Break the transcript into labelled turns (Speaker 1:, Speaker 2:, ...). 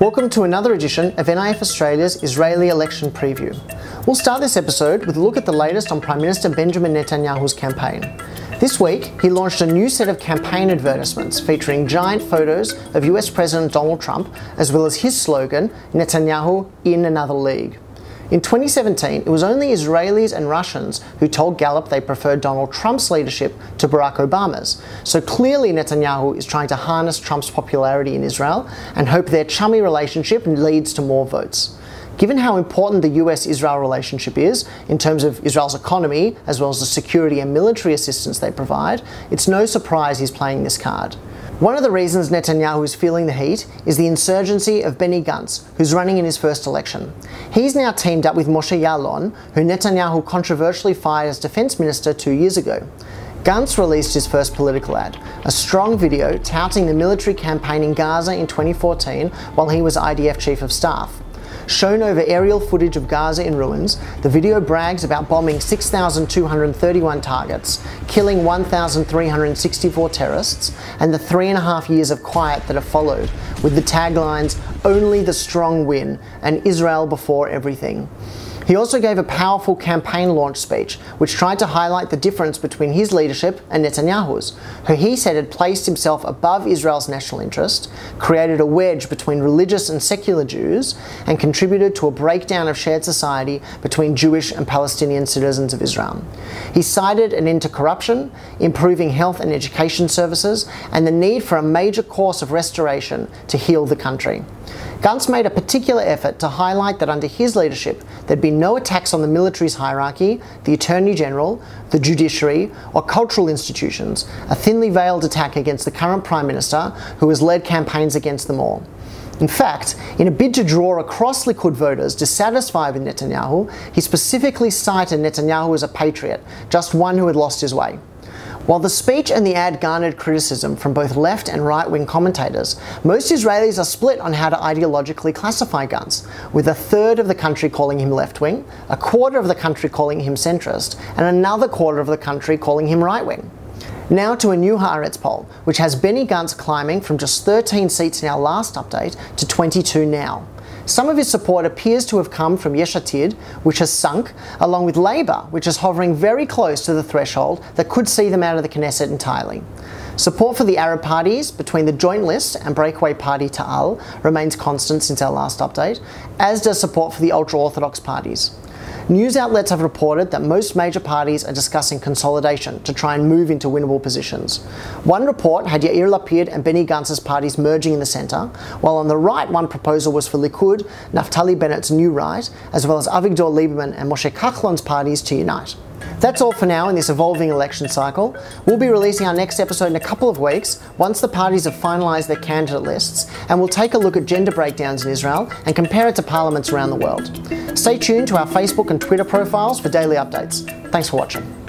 Speaker 1: Welcome to another edition of NIF Australia's Israeli election preview. We'll start this episode with a look at the latest on Prime Minister Benjamin Netanyahu's campaign. This week, he launched a new set of campaign advertisements featuring giant photos of US President Donald Trump, as well as his slogan, Netanyahu in another league. In 2017, it was only Israelis and Russians who told Gallup they preferred Donald Trump's leadership to Barack Obama's. So clearly Netanyahu is trying to harness Trump's popularity in Israel and hope their chummy relationship leads to more votes. Given how important the US-Israel relationship is in terms of Israel's economy, as well as the security and military assistance they provide, it's no surprise he's playing this card. One of the reasons Netanyahu is feeling the heat is the insurgency of Benny Gantz, who's running in his first election. He's now teamed up with Moshe Ya'alon, who Netanyahu controversially fired as defense minister 2 years ago. Gantz released his first political ad, a strong video touting the military campaign in Gaza in 2014 while he was IDF chief of staff. Shown over aerial footage of Gaza in ruins, the video brags about bombing 6,231 targets, killing 1,364 terrorists, and the 3.5 years of quiet that have followed, with the taglines, "Only the strong win," and "Israel before everything." He also gave a powerful campaign launch speech, which tried to highlight the difference between his leadership and Netanyahu's, who he said had placed himself above Israel's national interest, created a wedge between religious and secular Jews, and contributed to a breakdown of shared society between Jewish and Palestinian citizens of Israel. He cited an end to corruption, improving health and education services, and the need for a major course of restoration to heal the country. Gantz made a particular effort to highlight that under his leadership there'd be no attacks on the military's hierarchy, the Attorney General, the judiciary, or cultural institutions, a thinly veiled attack against the current Prime Minister, who has led campaigns against them all. In fact, in a bid to draw across Likud voters dissatisfied with Netanyahu, he specifically cited Netanyahu as a patriot, just one who had lost his way. While the speech and the ad garnered criticism from both left and right-wing commentators, most Israelis are split on how to ideologically classify Gantz, with a third of the country calling him left-wing, a quarter of the country calling him centrist, and another quarter of the country calling him right-wing. Now to a new Haaretz poll, which has Benny Gantz climbing from just 13 seats in our last update to 22 now. Some of his support appears to have come from Yesh Atid, which has sunk, along with Labour, which is hovering very close to the threshold that could see them out of the Knesset entirely. Support for the Arab parties between the Joint List and breakaway party Ta'al remains constant since our last update, as does support for the ultra-Orthodox parties. News outlets have reported that most major parties are discussing consolidation to try and move into winnable positions. One report had Yair Lapid and Benny Gantz's parties merging in the centre, while on the right one proposal was for Likud, Naftali Bennett's New Right, as well as Avigdor Lieberman and Moshe Kachlon's parties to unite. That's all for now in this evolving election cycle. We'll be releasing our next episode in a couple of weeks, once the parties have finalised their candidate lists, and we'll take a look at gender breakdowns in Israel and compare it to parliaments around the world. Stay tuned to our Facebook and Twitter profiles for daily updates. Thanks for watching.